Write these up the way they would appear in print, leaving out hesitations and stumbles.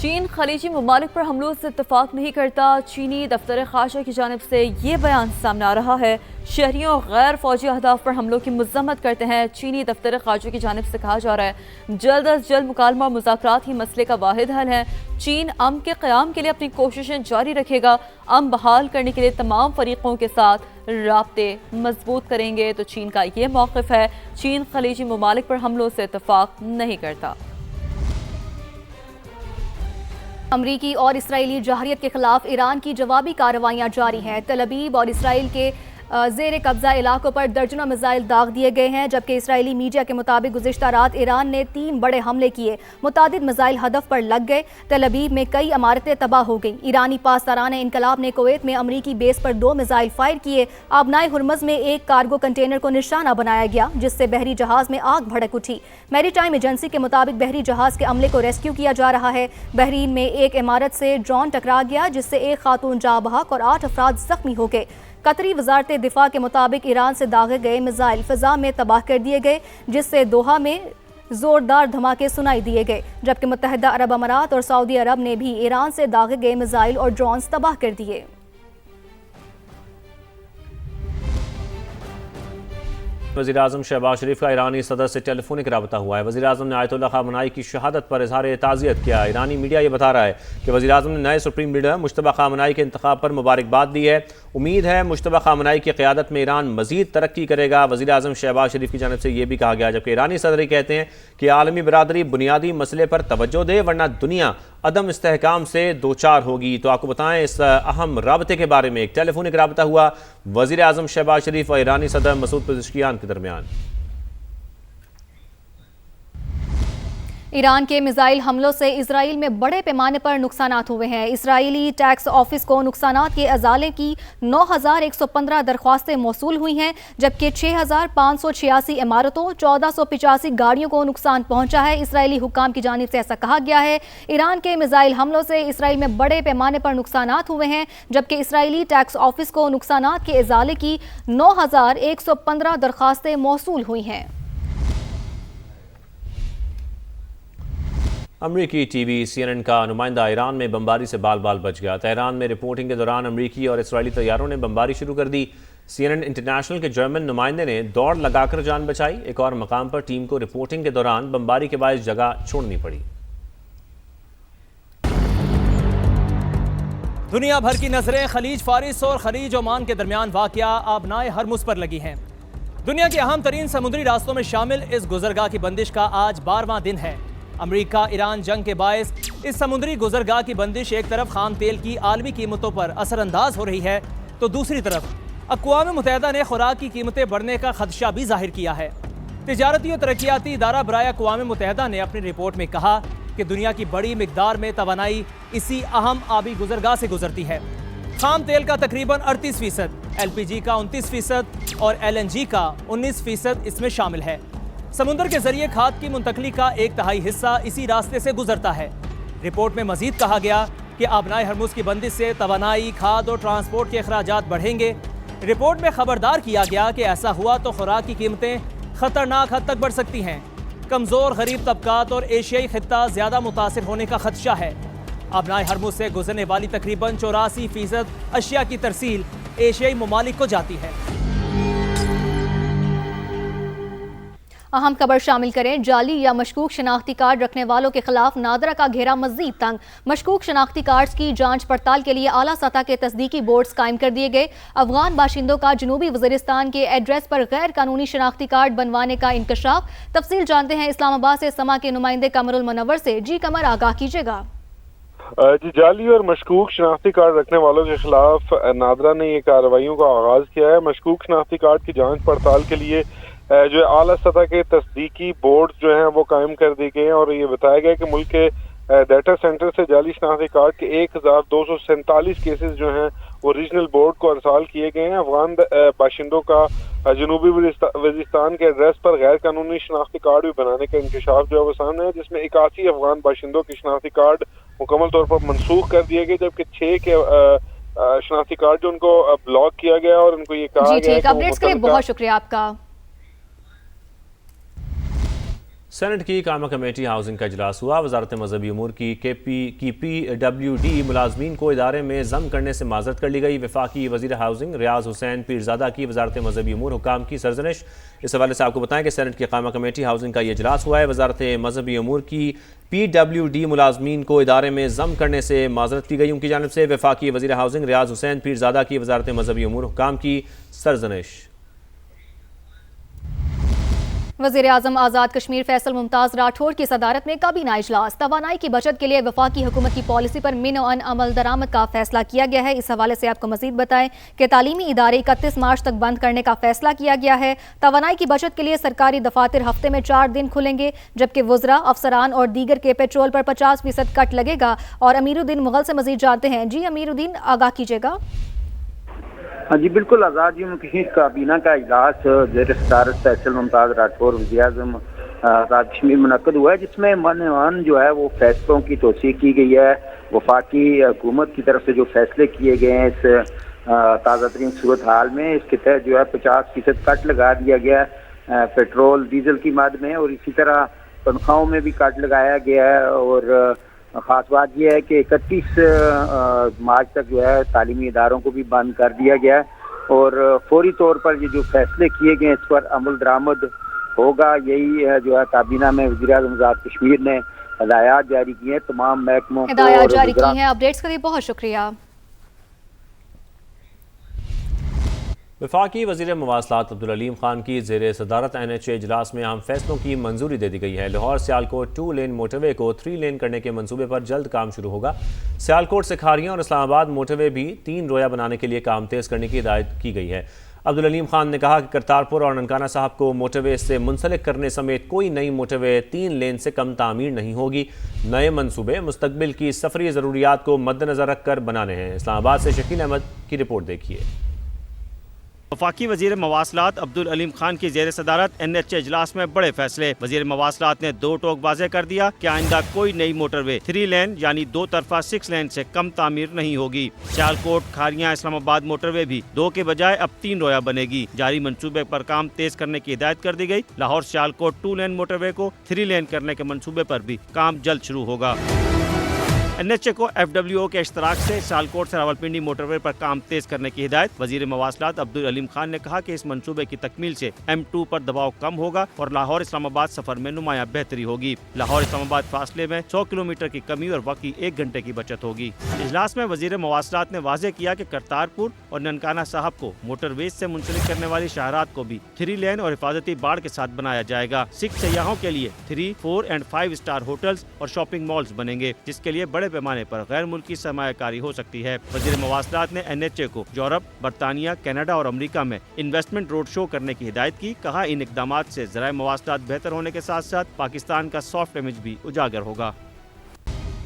چین خلیجی ممالک پر حملوں سے اتفاق نہیں کرتا، چینی دفتر خارجہ کی جانب سے یہ بیان سامنے آ رہا ہے۔ شہریوں اور غیر فوجی اہداف پر حملوں کی مذمت کرتے ہیں چینی دفتر خارجہ کی جانب سے کہا جا رہا ہے جلد از جلد مکالمہ اور مذاکرات ہی مسئلے کا واحد حل ہے۔ چین امن کے قیام کے لیے اپنی کوششیں جاری رکھے گا، امن بحال کرنے کے لیے تمام فریقوں کے ساتھ رابطے مضبوط کریں گے۔ تو چین کا یہ موقف ہے، چین خلیجی ممالک پر حملوں سے اتفاق نہیں کرتا۔ امریکی اور اسرائیلی جارحیت کے خلاف ایران کی جوابی کارروائیاں جاری ہیں۔ تل ابیب اور اسرائیل کے زیر قبضہ علاقوں پر درجنوں میزائل داغ دیے گئے ہیں، جبکہ اسرائیلی میڈیا کے مطابق گزشتہ رات ایران نے 3 بڑے حملے کیے، متعدد میزائل ہدف پر لگ گئے۔ تل ابیب میں کئی عمارتیں تباہ ہو گئیں۔ ایرانی پاسداران انقلاب نے کویت میں امریکی بیس پر 2 میزائل فائر کیے۔ آبنائے ہرمز میں ایک کارگو کنٹینر کو نشانہ بنایا گیا، جس سے بحری جہاز میں آگ بھڑک اٹھی۔ میری ٹائم ایجنسی کے مطابق بحری جہاز کے عملے کو ریسکیو کیا جا رہا ہے۔ بحرین میں ایک عمارت سے ڈرون ٹکرا گیا، جس سے ایک خاتون جاں بحق اور 8 افراد زخمی ہو گئے۔ قطری وزارت دفاع کے مطابق ایران سے داغے گئے میزائل فضا میں تباہ کر دیے گئے، جس سے دوحہ میں زوردار دھماکے سنائی دیے گئے، جبکہ متحدہ عرب امارات اور سعودی عرب نے بھی ایران سے داغے گئے میزائل اور ڈرونز تباہ کر دیے۔ وزیراعظم شہباز شریف کا ایرانی صدر سے ٹیلی فونک رابطہ ہوا ہے۔ وزیراعظم نے آیت اللہ خامنہئی کی شہادت پر اظہار تعزیت کیا۔ ایرانی میڈیا یہ بتا رہا ہے کہ وزیراعظم نے نئے سپریم لیڈر مجتبیٰ خامنہئی کے انتخاب پر مبارکباد دی ہے۔ امید ہے مجتبیٰ خامنہئی کی قیادت میں ایران مزید ترقی کرے گا۔ وزیراعظم شہباز شریف کی جانب سے یہ بھی کہا گیا، جبکہ ایرانی صدر یہ کہتے ہیں کہ عالمی برادری بنیادی مسئلے پر توجہ دے، ورنہ دنیا عدم استحکام سے دوچار ہوگی۔ تو آپ کو بتائیں اس اہم رابطے کے بارے میں ایک ٹیلی فونک رابطہ ہوا وزیر اعظم شہباز شریف اور ایرانی صدر مسعود پزشکیان کے درمیان۔ ایران کے میزائل حملوں سے اسرائیل میں بڑے پیمانے پر نقصانات ہوئے ہیں۔ اسرائیلی ٹیکس آفس کو نقصانات کے ازالے کی 9115 درخواستیں موصول ہوئی ہیں، جبکہ 6586 عمارتوں 1485 گاڑیوں کو نقصان پہنچا ہے۔ اسرائیلی حکام کی جانب سے ایسا کہا گیا ہے۔ ایران کے میزائل حملوں سے اسرائیل میں بڑے پیمانے پر نقصانات ہوئے ہیں، جبکہ اسرائیلی ٹیکس آفس کو نقصانات کے ازالے کی 9115 درخواستیں موصول ہوئی ہیں۔ امریکی ٹی وی CNN کا نمائندہ ایران میں بمباری سے بال بال بچ گیا۔ تہران میں رپورٹنگ کے دوران امریکی اور اسرائیلی طیاروں نے بمباری شروع کر دی۔ CNN انٹرنیشنل کے جرمن نمائندے نے دوڑ لگا کر جان بچائی۔ ایک اور مقام پر ٹیم کو رپورٹنگ کے دوران بمباری کے باعث جگہ چھوڑنی پڑی۔ دنیا بھر کی نظریں خلیج فارس اور خلیج عمان کے درمیان واقعہ آبنائے ہرمز پر لگی ہیں۔ دنیا کے اہم ترین سمندری راستوں میں شامل اس گزرگاہ کی بندش کا آج 12واں دن ہے۔ امریکہ ایران جنگ کے باعث اس سمندری گزرگاہ کی بندش ایک طرف خام تیل کی عالمی قیمتوں پر اثر انداز ہو رہی ہے، تو دوسری طرف اقوام متحدہ نے خوراک کی قیمتیں بڑھنے کا خدشہ بھی ظاہر کیا ہے۔ تجارتی و ترقیاتی ادارہ برائے اقوام متحدہ نے اپنی رپورٹ میں کہا کہ دنیا کی بڑی مقدار میں توانائی اسی اہم آبی گزرگاہ سے گزرتی ہے۔ خام تیل کا تقریباً 38%، LPG کا 29% اور LNG کا 19% اس میں شامل ہے۔ سمندر کے ذریعے کھاد کی منتقلی کا 1/3 حصہ اسی راستے سے گزرتا ہے۔ رپورٹ میں مزید کہا گیا کہ آبنائے ہرمز کی بندش سے توانائی، کھاد اور ٹرانسپورٹ کے اخراجات بڑھیں گے۔ رپورٹ میں خبردار کیا گیا کہ ایسا ہوا تو خوراک کی قیمتیں خطرناک حد تک بڑھ سکتی ہیں۔ کمزور غریب طبقات اور ایشیائی خطہ زیادہ متاثر ہونے کا خدشہ ہے۔ آبنائے ہرمز سے گزرنے والی تقریباً 84% اشیاء کی ترسیل ایشیائی ممالک کو جاتی ہے۔ اہم خبر شامل کریں، جعلی یا مشکوک شناختی کارڈ رکھنے والوں کے خلاف نادرا کا گھیرا مزید تنگ۔ مشکوک شناختی کارڈز کی جانچ پڑتال کے لیے اعلیٰ سطح کے تصدیقی بورڈز قائم کر دیے گئے۔ افغان باشندوں کا جنوبی وزیرستان کے ایڈریس پر غیر قانونی شناختی کارڈ بنوانے کا انکشاف۔ تفصیل جانتے ہیں اسلام آباد سے سما کے نمائندے قمر المنور سے۔ جی قمر، آگاہ کیجیے گا۔ جی، جعلی اور مشکوک شناختی کارڈ رکھنے والوں کے خلاف نادرا نے یہ کارروائیوں کا آغاز کیا ہے۔ مشکوک شناختی کارڈ کی جانچ پڑتال کے لیے جو اعلیٰ سطح کے تصدیقی بورڈ جو ہیں وہ قائم کر دی گئے ہیں، اور یہ بتایا گیا کہ ملک کے ڈیٹا سینٹر سے جعلی شناختی کارڈ کے 1247 کیسز جو ہیں وہ ریجنل بورڈ کو ارسال کیے گئے ہیں۔ افغان باشندوں کا جنوبی وزیرستان کے ایڈریس پر غیر قانونی شناختی کارڈ بھی بنانے کا انکشاف جو ہے وہ سامنے ہے، جس میں 81 افغان باشندوں کے شناختی کارڈ مکمل طور پر منسوخ کر دیے گئے، جبکہ 6 کے شناختی کارڈ جو ان کو بلاک کیا گیا اور ان کو یہ کہا گیا ہے کہ اپڈیٹس کے لیے بہت شکریہ آپ کا۔ سینٹ کی قائمہ کمیٹی ہاؤسنگ کا اجلاس ہوا۔ وزارت مذہبی امور کی PWD ملازمین کو ادارے میں ضم کرنے سے معذرت کر لی گئی۔ وفاقی وزیر ہاؤسنگ ریاض حسین پیرزادہ کی وزارت مذہبی امور حکام کی سرزنش۔ اس حوالے سے آپ کو بتائیں کہ سینٹ کی قائمہ کمیٹی ہاؤسنگ کا یہ اجلاس ہوا ہے۔ وزارت مذہبی امور کی PWD ملازمین کو ادارے میں ضم کرنے سے معذرت کی گئی ان کی جانب سے۔ وفاقی وزیر ہاؤسنگ ریاض حسین پیرزادہ کی وزارت مذہبی امور حکام کی سرزنش۔ وزیر اعظم آزاد کشمیر فیصل ممتاز راٹھوڑ کی صدارت میں کابینہ اجلاس۔ توانائی کی بچت کے لیے وفاقی حکومت کی پالیسی پر من و عن عمل درآمد کا فیصلہ کیا گیا ہے۔ اس حوالے سے آپ کو مزید بتائیں کہ تعلیمی ادارے 31 مارچ تک بند کرنے کا فیصلہ کیا گیا ہے۔ توانائی کی بچت کے لیے سرکاری دفاتر ہفتے میں 4 دن کھلیں گے، جبکہ وزراء، افسران اور دیگر کے پیٹرول پر 50% کٹ لگے گا۔ اور امیر الدین مغل سے مزید جانتے ہیں۔ جی امیر الدین، آگاہ کیجیے گا۔ ہاں جی بالکل، آزاد جموں کشمیر کابینہ کا اجلاس زیر صدارت فیصل ممتاز راٹھوڑ وزیر اعظم آزاد کشمیر منعقد ہوا ہے، جس میں من و عن جو ہے وہ فیصلوں کی توثیق کی گئی ہے۔ وفاقی حکومت کی طرف سے جو فیصلے کیے گئے ہیں اس تازہ ترین صورتحال میں، اس کے تحت جو ہے 50% کٹ لگا دیا گیا ہے پیٹرول ڈیزل کی مد میں، اور اسی طرح تنخواہوں میں بھی کٹ لگایا گیا ہے۔ اور خاص بات یہ ہے کہ 31 مارچ تک جو ہے تعلیمی اداروں کو بھی بند کر دیا گیا ہے، اور فوری طور پر یہ جو فیصلے کیے گئے اس پر عمل درآمد ہوگا۔ یہی جو ہے کابینہ میں وزیر اعظم آزاد کشمیر نے ہدایات جاری کی ہیں تمام محکموں کو۔ ہدایات جاری کی ہیں، اپڈیٹس کے لیے بہت شکریہ۔ وفاقی وزیر مواصلات عبدالعلیم خان کی زیر صدارت NHA اجلاس میں اہم فیصلوں کی منظوری دے دی گئی ہے۔ لاہور سیالکوٹ 2 لین موٹر وے کو 3 لین کرنے کے منصوبے پر جلد کام شروع ہوگا۔ سیالکوٹ سے کھاریاں اور اسلام آباد موٹر وے بھی 3 رویہ بنانے کے لیے کام تیز کرنے کی ہدایت کی گئی ہے۔ عبدالعلیم خان نے کہا کہ کرتارپور اور ننکانہ صاحب کو موٹر وے سے منسلک کرنے سمیت کوئی نئی موٹر وے 3 لین سے کم تعمیر نہیں ہوگی۔ نئے منصوبے مستقبل کی سفری ضروریات کو مد نظر رکھ کر بنانے ہیں۔ اسلام آباد سے شکیل احمد کی رپورٹ دیکھیے۔ وفاقی وزیر مواصلات عبدالعلیم خان کی زیر صدارت NHA اجلاس میں بڑے فیصلے۔ وزیر مواصلات نے 2 ٹوک واضح کر دیا کہ آئندہ کوئی نئی موٹر وے 3 لین یعنی 2 طرفہ 6 لین سے کم تعمیر نہیں ہوگی۔ سیالکوٹ کھاریاں اسلام آباد موٹر وے بھی 2 کے بجائے اب 3 رویہ بنے گی۔ جاری منصوبے پر کام تیز کرنے کی ہدایت کر دی گئی۔ لاہور سیالکوٹ 2 لین موٹر وے کو 3 لین کرنے کے منصوبے پر بھی کام جلد شروع ہوگا۔ NHA کو FWO کے اشتراک سے سیالکوٹ سے راولپنڈی موٹر وے پر کام تیز کرنے کی ہدایت۔ وزیر مواصلات عبدالعلیم خان نے کہا کہ اس منصوبے کی تکمیل سے M2 پر دباؤ کم ہوگا اور لاہور اسلام آباد سفر میں نمایاں بہتری ہوگی۔ لاہور اسلام آباد فاصلے میں 100 کلومیٹر کی کمی اور باقی 1 گھنٹے کی بچت ہوگی۔ اجلاس میں وزیر مواصلات نے واضح کیا کہ کرتارپور اور ننکانہ صاحب کو موٹر ویز سے منسلک کرنے والی شاہراہات کو بھی 3 لین اور حفاظتی باڑ کے ساتھ بنایا جائے گا۔ سکھ سیاحوں کے لیے 3، 4 اور 5 اسٹار ہوٹلز اور شاپنگ مالز بنیں گے، جس کے لیے بڑے پیمانے پر غیر ملکی سرمایہ کاری ہو سکتی ہے۔ وزیر مواصلات نے NHA کو یورپ، برطانیہ، کینیڈا اور امریکہ میں انویسٹمنٹ روڈ شو کرنے کی ہدایت کی۔ کہا ان اقدامات سے ذرائع مواصلات بہتر ہونے کے ساتھ ساتھ پاکستان کا سافٹ امیج بھی اجاگر ہوگا۔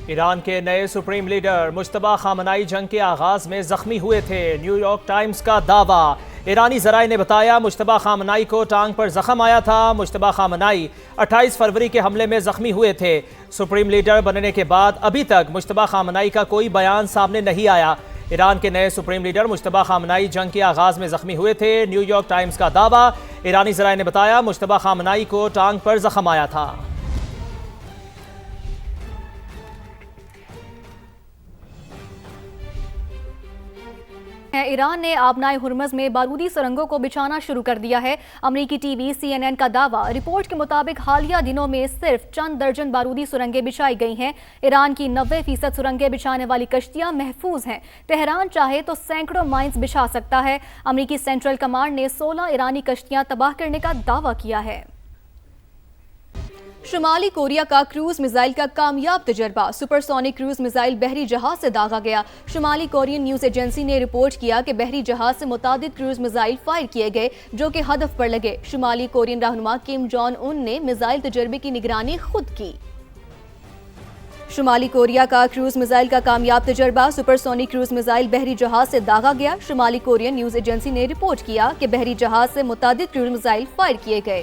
ایران کے نئے سپریم لیڈر مجتبیٰ خامنائی جنگ کے آغاز میں زخمی ہوئے تھے، نیو یارک ٹائمز کا دعویٰ۔ ایرانی ذرائع نے بتایا مجتبیٰ خامنائی کو ٹانگ پر زخم آیا تھا۔ مجتبیٰ خامنائی 28 فروری کے حملے میں زخمی ہوئے تھے۔ سپریم لیڈر بننے کے بعد ابھی تک مجتبیٰ خامنائی کا کوئی بیان سامنے نہیں آیا۔ ایران کے نئے سپریم لیڈر مجتبیٰ خامنائی جنگ کے آغاز میں زخمی ہوئے تھے، نیو یارک ٹائمز کا دعویٰ۔ ایرانی ذرائع نے بتایا مجتبیٰ خامنائی کو ٹانگ پر زخم آیا تھا۔ ایران نے آبنائے ہرمز میں بارودی سرنگوں کو بچھانا شروع کر دیا ہے۔ امریکی ٹی وی CNN کا دعویٰ۔ رپورٹ کے مطابق حالیہ دنوں میں صرف چند درجن بارودی سرنگیں بچھائی گئی ہیں۔ ایران کی 90% سرنگیں بچھانے والی کشتیاں محفوظ ہیں۔ تہران چاہے تو سینکڑوں مائنز بچھا سکتا ہے۔ امریکی سینٹرل کمانڈ نے 16 ایرانی کشتیاں تباہ کرنے کا دعویٰ کیا ہے۔ شمالی کوریا کا کروز میزائل کا کامیاب تجربہ۔ سپر سونک کروز میزائل بحری جہاز سے داغا گیا۔ شمالی کورین نیوز ایجنسی نے رپورٹ کیا کہ بحری جہاز سے متعدد کروز میزائل فائر کیے گئے جو کہ ہدف پر لگے۔ شمالی کورین رہنما کم جونگ ان نے میزائل تجربے کی نگرانی خود کی۔ شمالی کوریا کا کروز میزائل کا کامیاب تجربہ۔ سپر سونک کروز میزائل بحری جہاز سے داغا گیا۔ شمالی کورین نیوز ایجنسی نے رپورٹ کیا کہ بحری جہاز سے متعدد کروز میزائل فائر کیے گئے۔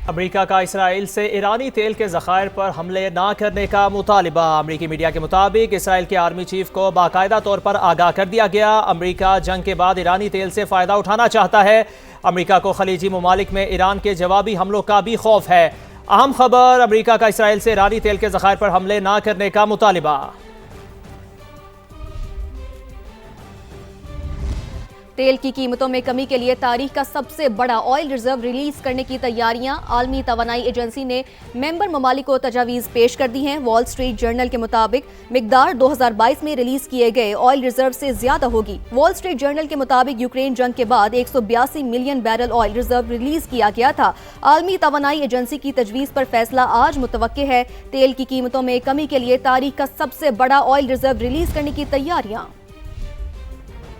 امریکہ کا اسرائیل سے ایرانی تیل کے ذخائر پر حملے نہ کرنے کا مطالبہ۔ امریکی میڈیا کے مطابق اسرائیل کے آرمی چیف کو باقاعدہ طور پر آگاہ کر دیا گیا۔ امریکہ جنگ کے بعد ایرانی تیل سے فائدہ اٹھانا چاہتا ہے۔ امریکہ کو خلیجی ممالک میں ایران کے جوابی حملوں کا بھی خوف ہے۔ اہم خبر، امریکہ کا اسرائیل سے ایرانی تیل کے ذخائر پر حملے نہ کرنے کا مطالبہ۔ تیل کی قیمتوں میں کمی کے لیے تاریخ کا سب سے بڑا آئل ریزرو ریلیز کرنے کی تیاریاں۔ عالمی توانائی ایجنسی نے ممبر ممالک کو تجاویز پیش کر دی ہیں۔ وال سٹریٹ جرنل کے مطابق مقدار 2022 میں ریلیز کیے گئے آئل ریزرو سے زیادہ ہوگی۔ وال سٹریٹ جرنل کے مطابق یوکرین جنگ کے بعد 182 million barrel oil reserve release کیا گیا تھا۔ عالمی توانائی ایجنسی کی تجویز پر فیصلہ آج متوقع ہے۔ تیل کی قیمتوں میں کمی کے لیے تاریخ کا سب سے بڑا آئل ریزرو ریلیز کرنے کی تیاریاں۔